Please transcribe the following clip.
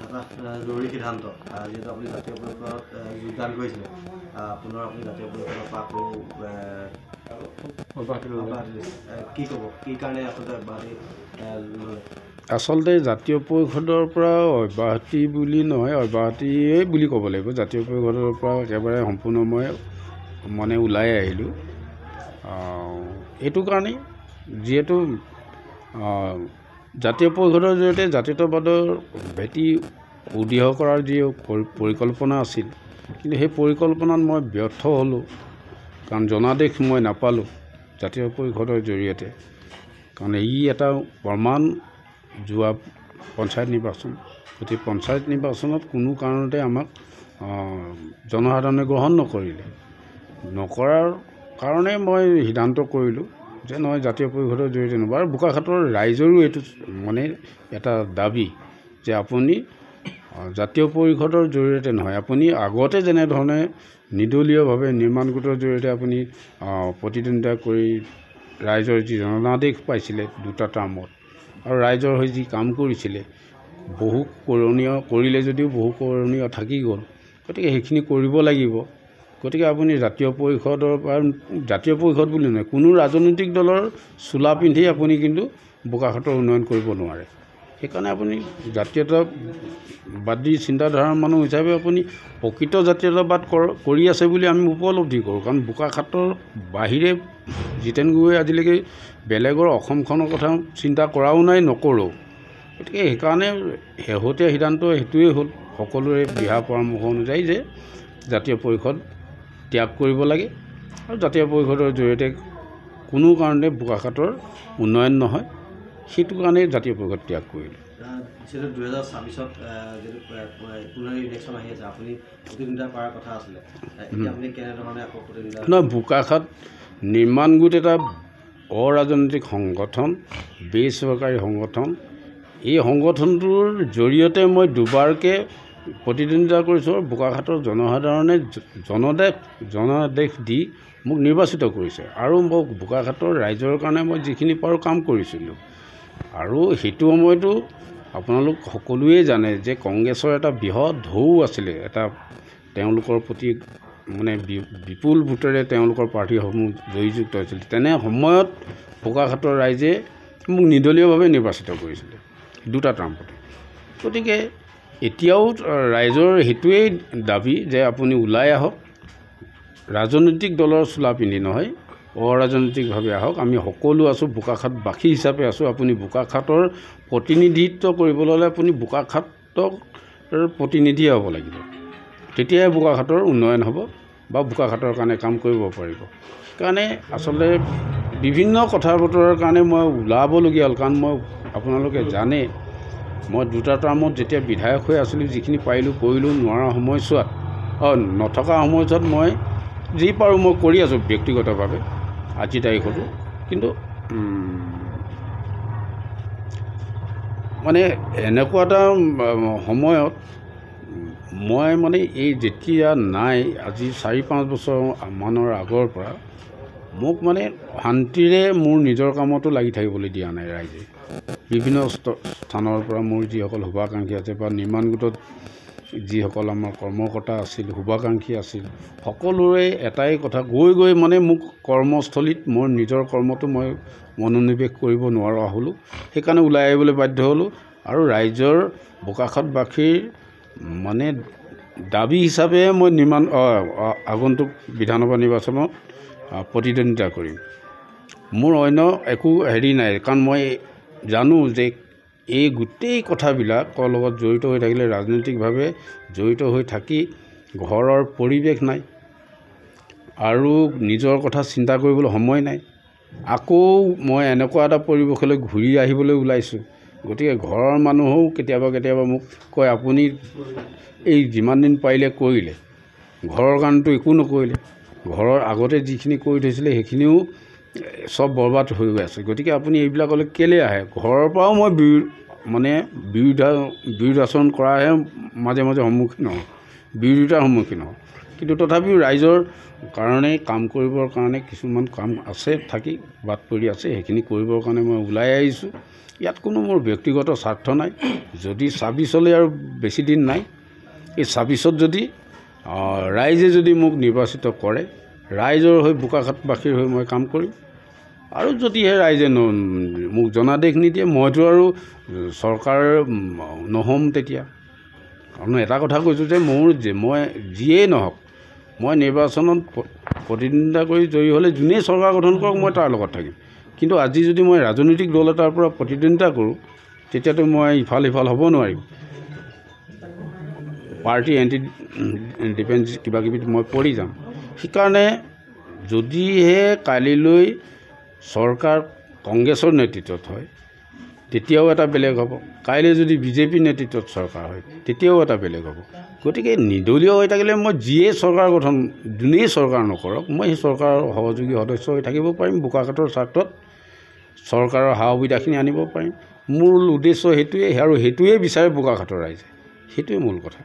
এটা জৰুৰী সিদ্ধান্ত যিহেতু আপুনি জাতীয় পৰিষদত যোগদান কৰিছিলে পুনৰ আপুনি জাতীয় পৰিষদৰ পৰা কি ক'ব কি কাৰণে আপুনি আচলতে জাতীয় পৰিষদৰ পৰা অব্যাহতি বুলি নহয় অব্যাহতিয়ে বুলি ক'ব লাগিব। জাতীয় পৰিষদৰ পৰা একেবাৰে সম্পূৰ্ণ মই মানে ওলাই আহিলোঁ। এইটো কাৰণেই যিহেতু জাতীয় পৰিষদৰ জৰিয়তে জাতীয়তাবাদৰ ভেটি সুদৃঢ় কৰাৰ যি পৰিকল্পনা আছিল, কিন্তু সেই পৰিকল্পনাত মই ব্যৰ্থ হ'লোঁ। কাৰণ জনাদেশ মই নাপালোঁ জাতীয় পৰিষদৰ জৰিয়তে। কাৰণ ই এটা প্ৰমাণ যোৱা পঞ্চায়ত নিৰ্বাচন, গতিকে পঞ্চায়ত নিৰ্বাচনত কোনো কাৰণতে আমাক জনসাধাৰণে গ্ৰহণ নকৰাৰ কাৰণে মই সিদ্ধান্ত কৰিলোঁ যে নহয় জাতীয় পৰিষদৰ জৰিয়তে নহয়। আৰু বোকাখাটৰ ৰাইজৰো এইটো মানে এটা দাবী যে আপুনি জাতীয় পৰিষদৰ জৰিয়তে নহয়, আপুনি আগতে যেনেধৰণে নিৰ্দলীয়ভাৱে নিৰ্মাণ গোটৰ জৰিয়তে আপুনি প্ৰতিদ্বন্দ্বিতা কৰি ৰাইজৰ যি জনাদেশ পাইছিলে দুটা টাৰ্মত আৰু ৰাইজৰ হৈ যি কাম কৰিছিলে, বহু কৰণীয় কৰিলে যদিও বহু কৰণীয় থাকি গ'ল। গতিকে সেইখিনি কৰিব লাগিব। গতিকে আপুনি জাতীয় পৰিষদ বুলি নহয়, কোনো ৰাজনৈতিক দলৰ চোলা পিন্ধি আপুনি কিন্তু বোকাখাটৰ উন্নয়ন কৰিব নোৱাৰে। সেইকাৰণে আপুনি জাতীয়তাবাদী চিন্তাধাৰাৰ মানুহ হিচাপে আপুনি প্ৰকৃত জাতীয়তাবাদ কৰি আছে বুলি আমি উপলব্ধি কৰোঁ। কাৰণ বোকাখাটৰ বাহিৰে জিতেন গগৈ আজিলৈকে বেলেগৰ অসমখনৰ কথা চিন্তা কৰাও নাই, নকৰোঁ। গতিকে সেইকাৰণে শেহতীয়া সিদ্ধান্ত সেইটোৱেই হ'ল সকলোৰে দিহা পৰামৰ্শ অনুযায়ী যে জাতীয় পৰিষদ ত্যাগ কৰিব লাগে আৰু জাতীয় পৰিষদৰ জৰিয়তে কোনো কাৰণতে বোকাখাটৰ উন্নয়ন নহয়। সেইটো কাৰণে জাতীয় পৰিষদ ত্যাগ কৰিলোঁ। যিহেতু 2026ত যিহেতু পুনৰ ইলেকশ্যন আহি আছে, আপুনি প্ৰতিদ্বন্দ্বিতা কৰাৰ কথা আছিলে, এতিয়া আপুনি কেনেধৰণে আকৌ প্ৰতিদ্বন্দ্বিতা? নহয়, বোকাখাট নিৰ্মাণ গোট এটা অৰাজনৈতিক সংগঠন, বেচৰকাৰী সংগঠন। এই সংগঠনটোৰ জৰিয়তে মই দুবাৰকৈ প্ৰতিদ্বন্দ্বিতা কৰিছোঁ। বোকাখাটৰ জনসাধাৰণে জনাদেশ দি মোক নিৰ্বাচিত কৰিছে আৰু মই বোকাখাটৰ ৰাইজৰ কাৰণে মই যিখিনি পাৰোঁ কাম কৰিছিলোঁ। আৰু সেইটো সময়তো আপোনালোক সকলোৱে জানে যে কংগ্ৰেছৰ এটা বৃহৎ ঢৌ আছিলে, এটা তেওঁলোকৰ প্ৰতি মানে বিপুল ভোটেৰে তেওঁলোকৰ পাৰ্টীসমূহ জয়যুক্ত হৈছিল। তেনে সময়ত বোকাখাটৰ ৰাইজে মোক নিৰ্দলীয়ভাৱে নিৰ্বাচিত কৰিছিলে দুটা টাৰ্মতে। গতিকে এতিয়াও ৰাইজৰ সেইটোৱেই দাবী যে আপুনি ওলাই আহক, ৰাজনৈতিক দলৰ চোলা পিন্ধি নহয়, অৰাজনৈতিকভাৱে আহক। আমি সকলো আছোঁ, বোকাখাটবাসী হিচাপে আছোঁ। আপুনি বোকাখাটৰ প্ৰতিনিধিত্ব কৰিবলৈ হ'লে আপুনি বোকাখাটৰ প্ৰতিনিধি হ'ব লাগিব, তেতিয়াহে বোকাখাটৰ উন্নয়ন হ'ব বা বোকাখাটৰ কাৰণে কাম কৰিব পাৰিব। সেইকাৰণে আচলতে বিভিন্ন কথা বতৰাৰ কাৰণে মই ওলাবলগীয়া হ'ল। কাৰণ মই আপোনালোকে জানে মই দুটা টাৰ্মত যেতিয়া বিধায়ক হৈ আছিলোঁ, যিখিনি পাৰিলোঁ কৰিলোঁ, নোৱাৰা সময়ছোৱাত নথকা সময়ছোৱাত মই যি পাৰোঁ মই কৰি আছোঁ ব্যক্তিগতভাৱে আজিৰ তাৰিখতো। কিন্তু মানে এনেকুৱা এটা সময়ত মই মানে এই যেতিয়া নাই আজি 4-5 বছৰ মানৰ আগৰ পৰা মোক মানে শান্তিৰে মোৰ নিজৰ কামতো লাগি থাকিবলৈ দিয়া নাই ৰাইজে। বিভিন্ন স্থানৰ পৰা মোৰ যিসকল শুভাকাংক্ষী আছে বা নিৰ্মাণ গোটত যিসকল আমাৰ কৰ্মকৰ্তা আছিল, শুভাকাংক্ষী আছিল, সকলোৰে এটাই কথা, গৈ মানে মোক কৰ্মস্থলীত মোৰ নিজৰ কৰ্মটো মই মনোনিৱেশ কৰিব নোৱাৰা হ'লোঁ। সেইকাৰণে ওলাই আহিবলৈ বাধ্য হ'লোঁ আৰু ৰাইজৰ বোকাখাটবাসীৰ মানে দাবী হিচাপে মই আগন্তুক বিধানসভা নিৰ্বাচনত প্ৰতিদ্বন্দ্বিতা কৰিম। মোৰ অন্য একো হেৰি নাই। কাৰণ মই জানো যে এই গোটেই কথাবিলাকৰ লগত জড়িত হৈ থাকিলে, ৰাজনৈতিকভাৱে জড়িত হৈ থাকি ঘৰৰ পৰিৱেশ নাই আৰু নিজৰ কথা চিন্তা কৰিবলৈ সময় নাই। আকৌ মই এনেকুৱা এটা পৰিৱেশলৈ ঘূৰি আহিবলৈ ওলাইছোঁ। গতিকে ঘৰৰ মানুহেও কেতিয়াবা মোক কয়, আপুনি এই যিমান দিন পাৰিলে কৰিলে, ঘৰৰ কাৰণেতো একো নকৰিলে, ঘৰৰ আগতে যিখিনি কৰি থৈছিলে সেইখিনিও চব বৰবাদ হৈ গৈ আছে। গতিকে আপুনি এইবিলাকলৈ কেলৈ আহে? ঘৰৰ পৰাও মই বিৰোধাচৰণ কৰাহে মাজে মাজে সন্মুখীন হওঁ, বিৰোধিতাৰ সন্মুখীন হওঁ। কিন্তু তথাপিও ৰাইজৰ কাৰণে কাম কৰিবৰ কাৰণে কিছুমান কাম আছে থাকি বাট পৰি আছে, সেইখিনি কৰিবৰ কাৰণে মই ওলাই আহিছোঁ। ইয়াত কোনো মোৰ ব্যক্তিগত স্বাৰ্থ নাই। যদি ২৬লৈ আৰু বেছি দিন নাই, এই ২৬ত যদি ৰাইজে যদি মোক নিৰ্বাচিত কৰে, ৰাইজৰ হৈ বোকাখাটবাসীৰ হৈ মই কাম কৰিম। আৰু যদিহে ৰাইজে মোক জনাদেশ নিদিয়ে, মইতো আৰু চৰকাৰ নহ'ম তেতিয়া। কাৰণ এটা কথা কৈছোঁ যে মই যিয়েই নহওক, মই নিৰ্বাচনত প্ৰতিদ্বন্দ্বিতা কৰি জয়ী হ'লে যোনেই চৰকাৰ গঠন কৰক মই তাৰ লগত থাকিম। কিন্তু আজি যদি মই ৰাজনৈতিক দল এটাৰ পৰা প্ৰতিদ্বন্দ্বিতা কৰোঁ, তেতিয়াতো মই ইফাল সিফাল হ'ব নোৱাৰিম। পাৰ্টি এণ্টি ডিফেন্স কিবাকিবি মই পৰি যাম। সেইকাৰণে যদিহে কালিলৈ চৰকাৰ কংগ্ৰেছৰ নেতৃত্বত হয়, তেতিয়াও এটা বেলেগ হ'ব। কাইলৈ যদি বিজেপি নেতৃত্বত চৰকাৰ হয়, তেতিয়াও এটা বেলেগ হ'ব। গতিকে নিৰ্দলীয় হৈ থাকিলে মই যিয়ে চৰকাৰ গঠন, যোনেই চৰকাৰ নকৰক, মই সেই চৰকাৰৰ সহযোগী সদস্য হৈ থাকিব পাৰিম। বোকাখাটৰ স্বাৰ্থত চৰকাৰৰ সা সুবিধাখিনি আনিব পাৰিম। মূল উদ্দেশ্য সেইটোৱে, আৰু সেইটোৱে বিচাৰে বোকাখাটৰ ৰাইজে। সেইটোৱে মূল কথা।